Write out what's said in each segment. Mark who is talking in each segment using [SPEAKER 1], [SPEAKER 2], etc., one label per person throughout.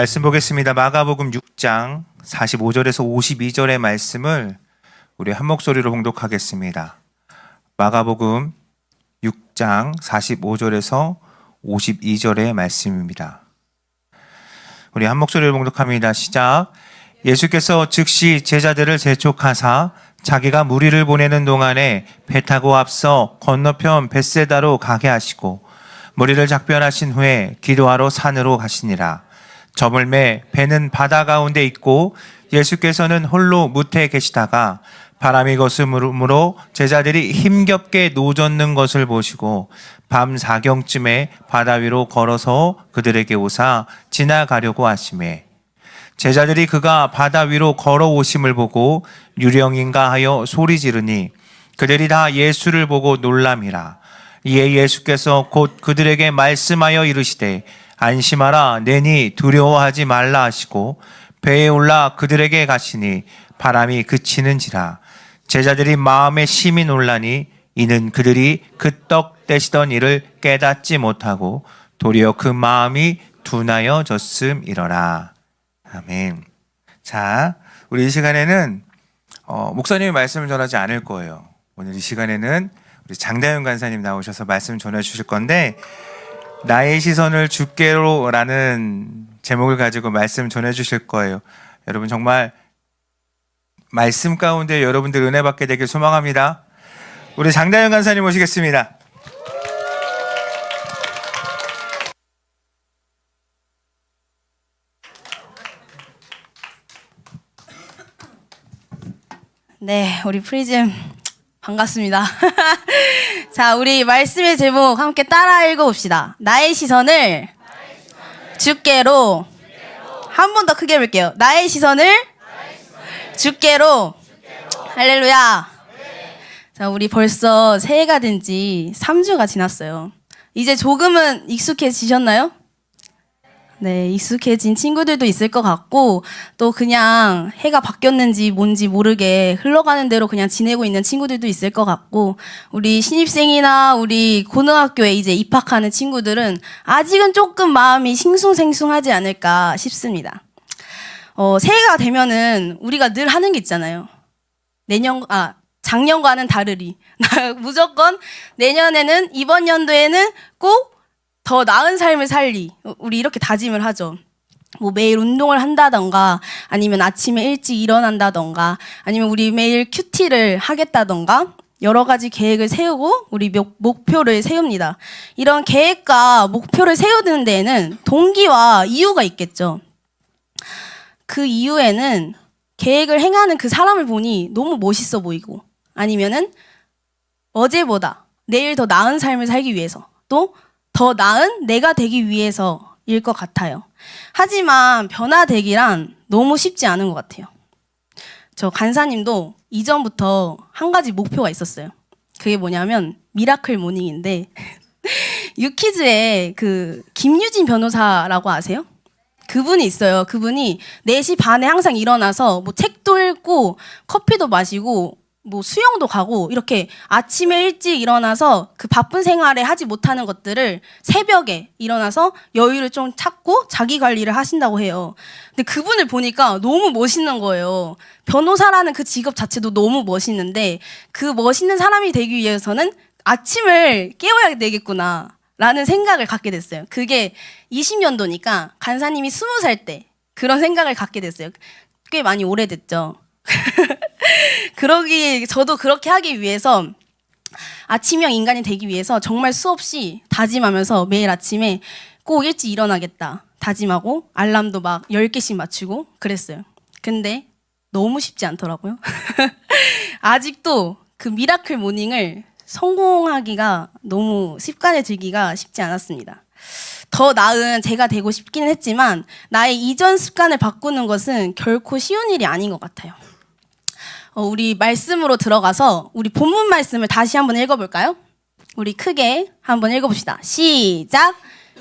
[SPEAKER 1] 말씀 보겠습니다. 마가복음 6장 45절에서 52절의 말씀을 우리 한 목소리로 봉독하겠습니다. 마가복음 6장 45절에서 52절의 말씀입니다. 우리 한 목소리로 봉독합니다. 시작. 예수께서 즉시 제자들을 재촉하사 자기가 무리를 보내는 동안에 배 타고 앞서 건너편 벳세다로 가게 하시고 무리를 작별하신 후에 기도하러 산으로 가시니라. 저물매 배는 바다 가운데 있고 예수께서는 홀로 무태에 계시다가 바람이 거스름으로 제자들이 힘겹게 노젓는 것을 보시고 밤 4경쯤에 바다 위로 걸어서 그들에게 오사 지나가려고 하시매 제자들이 그가 바다 위로 걸어오심을 보고 유령인가 하여 소리 지르니 그들이 다 예수를 보고 놀람이라. 이에 예수께서 곧 그들에게 말씀하여 이르시되 안심하라 내니 두려워하지 말라 하시고 배에 올라 그들에게 가시니 바람이 그치는지라. 제자들이 마음에 심히 놀라니 이는 그들이 그 떡 떼시던 일을 깨닫지 못하고 도리어 그 마음이 둔하여졌음이러라. 아멘. 자, 우리 이 시간에는 목사님이 말씀을 전하지 않을 거예요. 오늘 이 시간에는 우리 장다윤 간사님 나오셔서 말씀 전해 주실 건데 나의 시선을 주께로라는 제목을 가지고 말씀 전해 주실 거예요. 여러분 정말 말씀 가운데 여러분들 은혜 받게 되길 소망합니다. 우리 장다윤 간사님 모시겠습니다.
[SPEAKER 2] 네, 우리 프리즘 반갑습니다. 자, 우리 말씀의 제목 함께 따라 읽어봅시다. 나의 시선을 주께로. 한 번 더 크게 해볼게요. 나의 시선을 주께로. 할렐루야. 자, 우리 벌써 새해가 된 지 3주가 지났어요. 이제 조금은 익숙해지셨나요? 네, 익숙해진 친구들도 있을 것 같고 또 그냥 해가 바뀌었는지 뭔지 모르게 흘러가는 대로 그냥 지내고 있는 친구들도 있을 것 같고 우리 신입생이나 우리 고등학교에 이제 입학하는 친구들은 아직은 조금 마음이 싱숭생숭하지 않을까 싶습니다. 새해가 되면은 우리가 늘 하는 게 있잖아요. 작년과는 다르리. 무조건 내년에는 이번 연도에는 꼭 더 나은 삶을 살리. 우리 이렇게 다짐을 하죠. 뭐 매일 운동을 한다던가 아니면 아침에 일찍 일어난다던가 아니면 우리 매일 큐티를 하겠다던가 여러 가지 계획을 세우고 우리 목표를 세웁니다. 이런 계획과 목표를 세우는 데에는 동기와 이유가 있겠죠. 그 이유에는 계획을 행하는 그 사람을 보니 너무 멋있어 보이고 아니면은 어제보다 내일 더 나은 삶을 살기 위해서 또 더 나은 내가 되기 위해서일 것 같아요. 하지만 변화되기란 너무 쉽지 않은 것 같아요. 저 간사님도 이전부터 한 가지 목표가 있었어요. 그게 뭐냐면 미라클 모닝인데 유키즈에 그 김유진 변호사라고 아세요? 그분이 있어요. 그분이 4시 반에 항상 일어나서 뭐 책도 읽고 커피도 마시고 뭐 수영도 가고 이렇게 아침에 일찍 일어나서 그 바쁜 생활에 하지 못하는 것들을 새벽에 일어나서 여유를 좀 찾고 자기 관리를 하신다고 해요. 근데 그분을 보니까 너무 멋있는 거예요. 변호사라는 그 직업 자체도 너무 멋있는데 그 멋있는 사람이 되기 위해서는 아침을 깨워야 되겠구나 라는 생각을 갖게 됐어요. 그게 20년도니까 간사님이 20살 때 그런 생각을 갖게 됐어요. 꽤 많이 오래됐죠. 저도 그렇게 하기 위해서 아침형 인간이 되기 위해서 정말 수없이 다짐하면서 매일 아침에 꼭 일찍 일어나겠다 다짐하고 알람도 막 10개씩 맞추고 그랬어요. 근데 너무 쉽지 않더라고요. 아직도 그 미라클 모닝을 성공하기가 너무 습관에 들기가 쉽지 않았습니다. 더 나은 제가 되고 싶기는 했지만 나의 이전 습관을 바꾸는 것은 결코 쉬운 일이 아닌 것 같아요. 우리 말씀으로 들어가서 우리 본문 말씀을 다시 한번 읽어볼까요? 우리 크게 한번 읽어봅시다. 시작!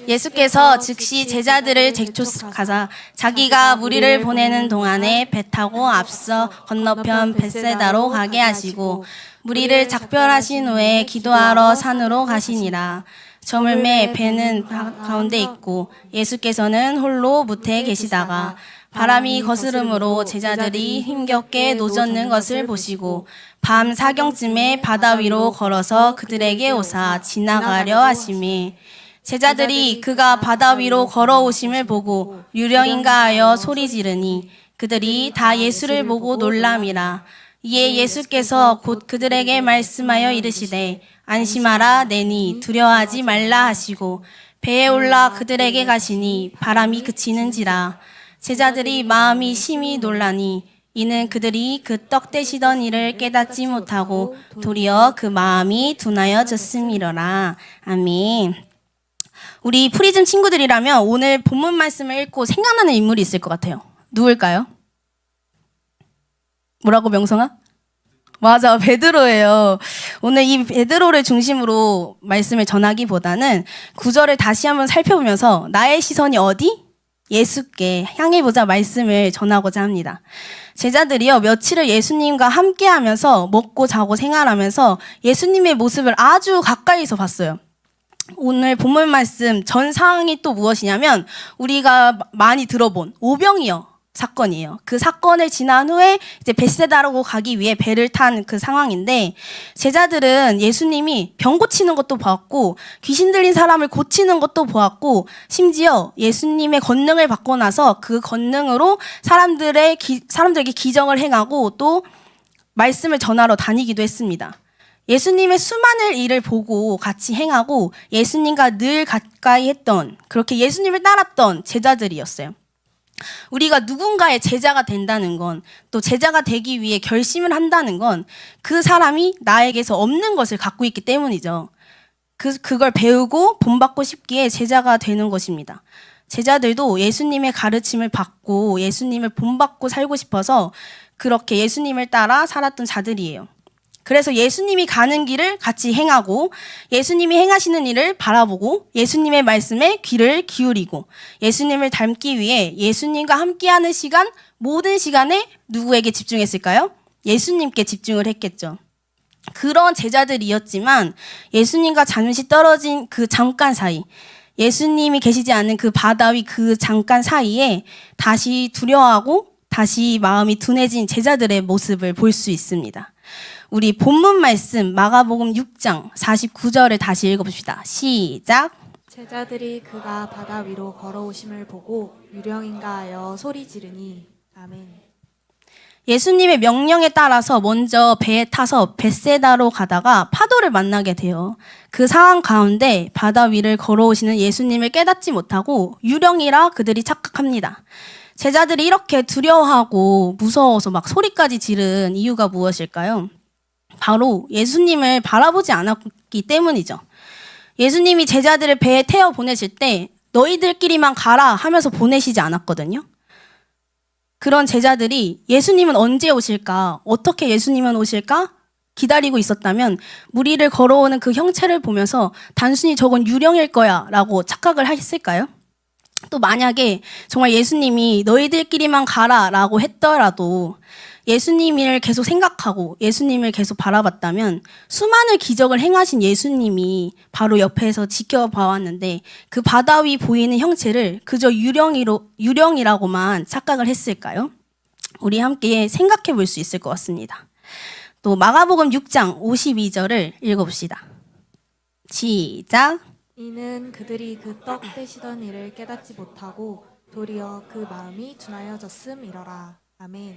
[SPEAKER 2] 예수께서 즉시 제자들을 재촉하사 자기가 무리를 보내는 동안에 배 타고 앞서 건너편 벳세다로 가게 하시고 무리를 작별하신 후에 기도하러 산으로 가시니라. 저물매 배는 가운데 있고 예수께서는 홀로 무태에 계시다가 바람이 거스름으로 제자들이 힘겹게 노젓는 것을 보시고 밤 사경쯤에 바다 위로 걸어서 그들에게 오사 지나가려 하심이 제자들이 그가 바다 위로 걸어오심을 보고 유령인가 하여 소리 지르니 그들이 다 예수를 보고 놀람이라. 이에 예수께서 곧 그들에게 말씀하여 이르시되 안심하라 내니 두려워하지 말라 하시고 배에 올라 그들에게 가시니 바람이 그치는지라. 제자들이 마음이 심히 놀라니 이는 그들이 그 떡 떼시던 일을 깨닫지 못하고 도리어 그 마음이 둔하여졌음이로라. 아멘. 우리 프리즘 친구들이라면 오늘 본문 말씀을 읽고 생각나는 인물이 있을 것 같아요. 누굴까요? 뭐라고 명성아? 맞아, 베드로예요. 오늘 이 베드로를 중심으로 말씀을 전하기보다는 구절을 다시 한번 살펴보면서 나의 시선이 어디? 예수께 향해보자 말씀을 전하고자 합니다. 제자들이요, 며칠을 예수님과 함께하면서 먹고 자고 생활하면서 예수님의 모습을 아주 가까이서 봤어요. 오늘 본문 말씀 전 상황이 또 무엇이냐면 우리가 많이 들어본 오병이어 사건이에요. 그 사건을 지난 후에 이제 벳세다로 가기 위해 배를 탄 그 상황인데 제자들은 예수님이 병 고치는 것도 보았고 귀신 들린 사람을 고치는 것도 보았고 심지어 예수님의 권능을 받고 나서 그 권능으로 사람들에게 기적을 행하고 또 말씀을 전하러 다니기도 했습니다. 예수님의 수많은 일을 보고 같이 행하고 예수님과 늘 가까이 했던 그렇게 예수님을 따랐던 제자들이었어요. 우리가 누군가의 제자가 된다는 건 또 제자가 되기 위해 결심을 한다는 건 그 사람이 나에게서 없는 것을 갖고 있기 때문이죠. 그걸 배우고 본받고 싶기에 제자가 되는 것입니다. 제자들도 예수님의 가르침을 받고 예수님을 본받고 살고 싶어서 그렇게 예수님을 따라 살았던 자들이에요. 그래서 예수님이 가는 길을 같이 행하고 예수님이 행하시는 일을 바라보고 예수님의 말씀에 귀를 기울이고 예수님을 닮기 위해 예수님과 함께하는 시간, 모든 시간에 누구에게 집중했을까요? 예수님께 집중을 했겠죠. 그런 제자들이었지만 예수님과 잠시 떨어진 그 잠깐 사이, 예수님이 계시지 않는 그 바다 위 그 잠깐 사이에 다시 두려워하고 다시 마음이 둔해진 제자들의 모습을 볼 수 있습니다. 우리 본문 말씀 마가복음 6장 49절을 다시 읽어봅시다. 시작.
[SPEAKER 3] 제자들이 그가 바다 위로 걸어오심을 보고 유령인가 하여 소리 지르니 아멘.
[SPEAKER 2] 예수님의 명령에 따라서 먼저 배에 타서 벳세다로 가다가 파도를 만나게 돼요. 그 상황 가운데 바다 위를 걸어오시는 예수님을 깨닫지 못하고 유령이라 그들이 착각합니다. 제자들이 이렇게 두려워하고 무서워서 막 소리까지 지른 이유가 무엇일까요? 바로 예수님을 바라보지 않았기 때문이죠. 예수님이 제자들을 배에 태워 보내실 때 너희들끼리만 가라 하면서 보내시지 않았거든요. 그런 제자들이 예수님은 언제 오실까? 어떻게 예수님은 오실까? 기다리고 있었다면 무리를 걸어오는 그 형체를 보면서 단순히 저건 유령일 거야 라고 착각을 했을까요? 또 만약에 정말 예수님이 너희들끼리만 가라 라고 했더라도 예수님을 계속 생각하고 예수님을 계속 바라봤다면 수많은 기적을 행하신 예수님이 바로 옆에서 지켜봐왔는데 그 바다 위 보이는 형체를 그저 유령이라고만 착각을 했을까요? 우리 함께 생각해 볼 수 있을 것 같습니다. 또 마가복음 6장 52절을 읽어봅시다. 시작.
[SPEAKER 3] 이는 그들이 그 떡 떼시던 일을 깨닫지 못하고 도리어 그 마음이 둔하여졌음이러라. 아멘.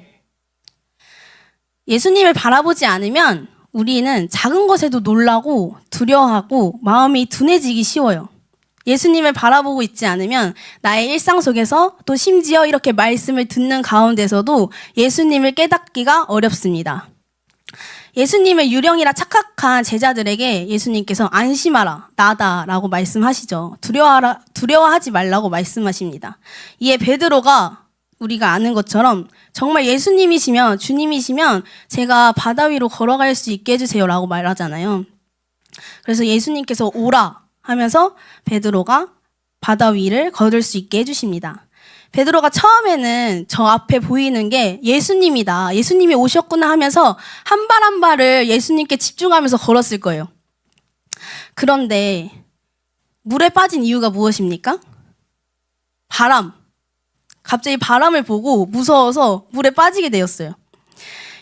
[SPEAKER 2] 예수님을 바라보지 않으면 우리는 작은 것에도 놀라고 두려워하고 마음이 둔해지기 쉬워요. 예수님을 바라보고 있지 않으면 나의 일상 속에서 또 심지어 이렇게 말씀을 듣는 가운데서도 예수님을 깨닫기가 어렵습니다. 예수님을 유령이라 착각한 제자들에게 예수님께서 안심하라, 나다라고 말씀하시죠. 두려워하지 말라고 말씀하십니다. 이에 베드로가 우리가 아는 것처럼 정말 예수님이시면, 주님이시면 제가 바다 위로 걸어갈 수 있게 해주세요라고 말하잖아요. 그래서 예수님께서 오라 하면서 베드로가 바다 위를 걸을 수 있게 해주십니다. 베드로가 처음에는 저 앞에 보이는 게 예수님이다, 예수님이 오셨구나 하면서 한 발 한 발을 예수님께 집중하면서 걸었을 거예요. 그런데 물에 빠진 이유가 무엇입니까? 바람. 갑자기 바람을 보고 무서워서 물에 빠지게 되었어요.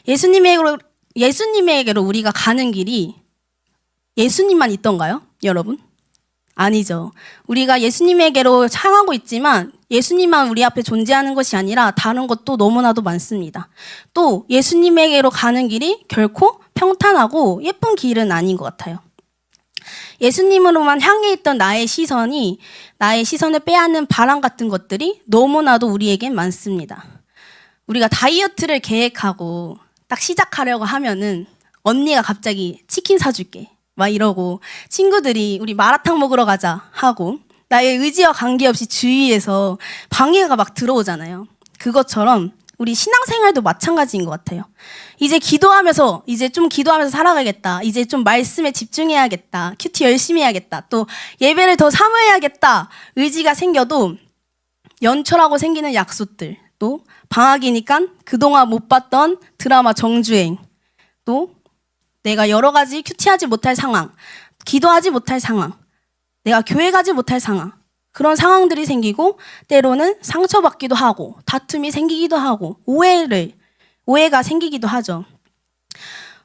[SPEAKER 2] 예수님에게로 우리가 가는 길이 예수님만 있던가요? 여러분? 아니죠. 우리가 예수님에게로 향하고 있지만 예수님만 우리 앞에 존재하는 것이 아니라 다른 것도 너무나도 많습니다. 또 예수님에게로 가는 길이 결코 평탄하고 예쁜 길은 아닌 것 같아요. 예수님으로만 향해 있던 나의 시선을 빼앗는 바람 같은 것들이 너무나도 우리에겐 많습니다. 우리가 다이어트를 계획하고 딱 시작하려고 하면은 언니가 갑자기 치킨 사줄게 막 이러고 친구들이 우리 마라탕 먹으러 가자 하고 나의 의지와 관계없이 주위에서 방해가 막 들어오잖아요. 그것처럼 우리 신앙생활도 마찬가지인 것 같아요. 이제 좀 기도하면서 살아가겠다. 이제 좀 말씀에 집중해야겠다. 큐티 열심히 해야겠다. 또 예배를 더 사모해야겠다. 의지가 생겨도 연초라고 생기는 약속들, 또 방학이니까 그동안 못 봤던 드라마 정주행, 또 내가 여러 가지 큐티하지 못할 상황, 기도하지 못할 상황, 내가 교회 가지 못할 상황, 그런 상황들이 생기고 때로는 상처받기도 하고 다툼이 생기기도 하고 오해가 생기기도 하죠.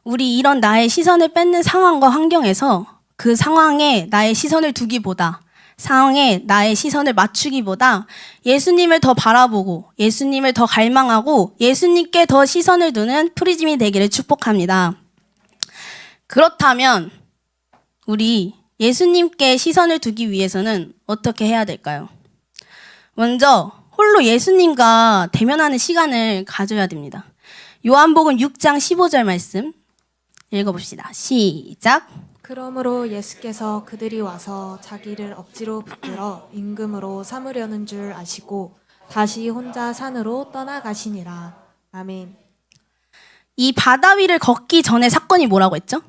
[SPEAKER 2] 우리 이런 나의 시선을 뺏는 상황과 환경에서 그 상황에 나의 시선을 두기보다 상황에 나의 시선을 맞추기보다 예수님을 더 바라보고 예수님을 더 갈망하고 예수님께 더 시선을 두는 프리즘이 되기를 축복합니다. 그렇다면 우리 예수님께 시선을 두기 위해서는 어떻게 해야 될까요? 먼저 홀로 예수님과 대면하는 시간을 가져야 됩니다. 요한복음 6장 15절 말씀 읽어봅시다. 시작.
[SPEAKER 3] 그러므로 예수께서 그들이 와서 자기를 억지로 붙들어 임금으로 삼으려는 줄 아시고 다시 혼자 산으로 떠나가시니라. 아멘.
[SPEAKER 2] 이 바다 위를 걷기 전에 사건이 뭐라고 했죠?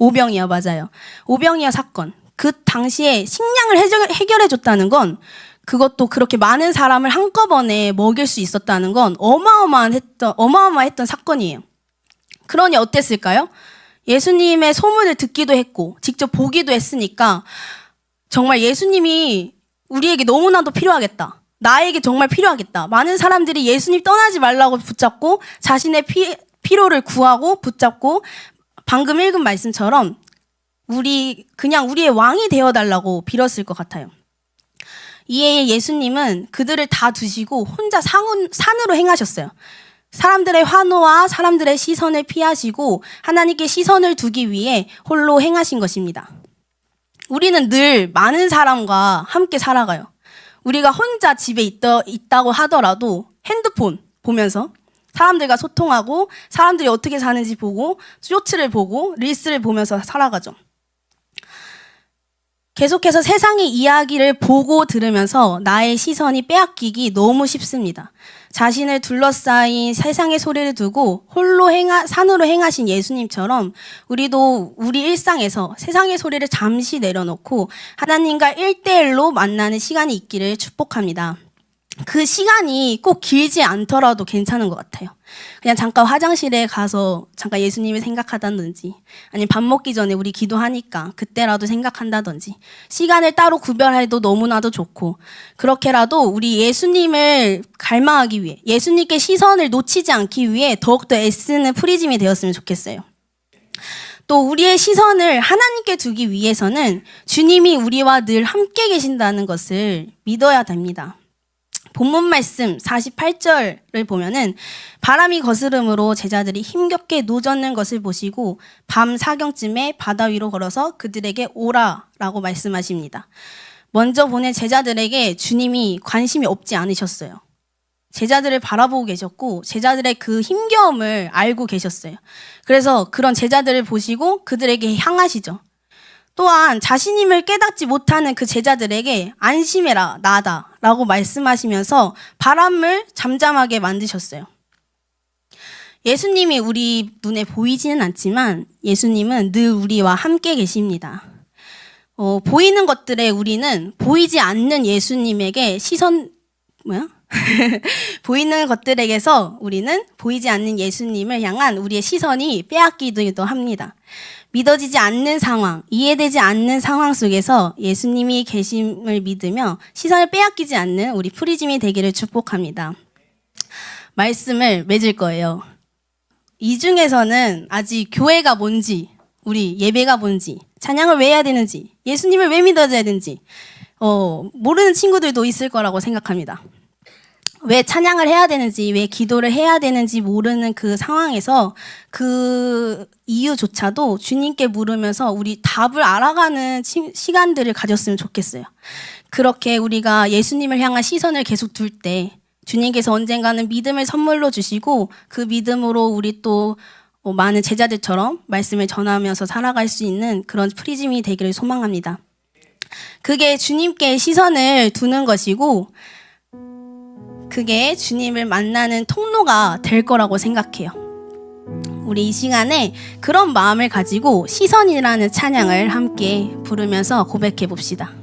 [SPEAKER 2] 오병이어, 맞아요. 오병이어 사건. 그 당시에 식량을 해결해 줬다는 건, 그것도 그렇게 많은 사람을 한꺼번에 먹일 수 있었다는 건 어마어마했던 사건이에요. 그러니 어땠을까요? 예수님의 소문을 듣기도 했고 직접 보기도 했으니까 정말 예수님이 우리에게 너무나도 필요하겠다. 나에게 정말 필요하겠다. 많은 사람들이 예수님 떠나지 말라고 붙잡고 자신의 필요를 구하고 붙잡고 방금 읽은 말씀처럼 그냥 우리의 왕이 되어달라고 빌었을 것 같아요. 이에 예수님은 그들을 다 두시고 혼자 산으로 행하셨어요. 사람들의 환호와 사람들의 시선을 피하시고 하나님께 시선을 두기 위해 홀로 행하신 것입니다. 우리는 늘 많은 사람과 함께 살아가요. 우리가 혼자 집에 있다고 하더라도 핸드폰 보면서 사람들과 소통하고 사람들이 어떻게 사는지 보고 쇼츠를 보고 릴스를 보면서 살아가죠. 계속해서 세상의 이야기를 보고 들으면서 나의 시선이 빼앗기기 너무 쉽습니다. 자신을 둘러싸인 세상의 소리를 두고 홀로 산으로 행하신 예수님처럼 우리도 우리 일상에서 세상의 소리를 잠시 내려놓고 하나님과 1대1로 만나는 시간이 있기를 축복합니다. 그 시간이 꼭 길지 않더라도 괜찮은 것 같아요. 그냥 잠깐 화장실에 가서 잠깐 예수님을 생각하다든지 아니면 밥 먹기 전에 우리 기도하니까 그때라도 생각한다든지 시간을 따로 구별해도 너무나도 좋고 그렇게라도 우리 예수님을 갈망하기 위해 예수님께 시선을 놓치지 않기 위해 더욱더 애쓰는 프리즘이 되었으면 좋겠어요. 또 우리의 시선을 하나님께 두기 위해서는 주님이 우리와 늘 함께 계신다는 것을 믿어야 됩니다. 본문 말씀 48절을 보면은 바람이 거스름으로 제자들이 힘겹게 노젓는 것을 보시고 밤 사경쯤에 바다 위로 걸어서 그들에게 오라라고 말씀하십니다. 먼저 보낸 제자들에게 주님이 관심이 없지 않으셨어요. 제자들을 바라보고 계셨고 제자들의 그 힘겨움을 알고 계셨어요. 그래서 그런 제자들을 보시고 그들에게 향하시죠. 또한 자신임을 깨닫지 못하는 그 제자들에게 안심해라 나다 라고 말씀하시면서 바람을 잠잠하게 만드셨어요. 예수님이 우리 눈에 보이지는 않지만 예수님은 늘 우리와 함께 계십니다. 보이는 것들에 우리는 보이지 않는 예수님에게 보이는 것들에게서 우리는 보이지 않는 예수님을 향한 우리의 시선이 빼앗기기도 합니다. 믿어지지 않는 상황, 이해되지 않는 상황 속에서 예수님이 계심을 믿으며 시선을 빼앗기지 않는 우리 프리즘이 되기를 축복합니다. 말씀을 맺을 거예요. 이 중에서는 아직 교회가 뭔지, 우리 예배가 뭔지, 찬양을 왜 해야 되는지, 예수님을 왜 믿어줘야 되는지 모르는 친구들도 있을 거라고 생각합니다. 왜 찬양을 해야 되는지, 왜 기도를 해야 되는지 모르는 그 상황에서 그 이유조차도 주님께 물으면서 우리 답을 알아가는 시간들을 가졌으면 좋겠어요. 그렇게 우리가 예수님을 향한 시선을 계속 둘 때 주님께서 언젠가는 믿음을 선물로 주시고 그 믿음으로 우리 또 많은 제자들처럼 말씀을 전하면서 살아갈 수 있는 그런 프리즘이 되기를 소망합니다. 그게 주님께 시선을 두는 것이고 그게 주님을 만나는 통로가 될 거라고 생각해요. 우리 이 시간에 그런 마음을 가지고 시선이라는 찬양을 함께 부르면서 고백해 봅시다.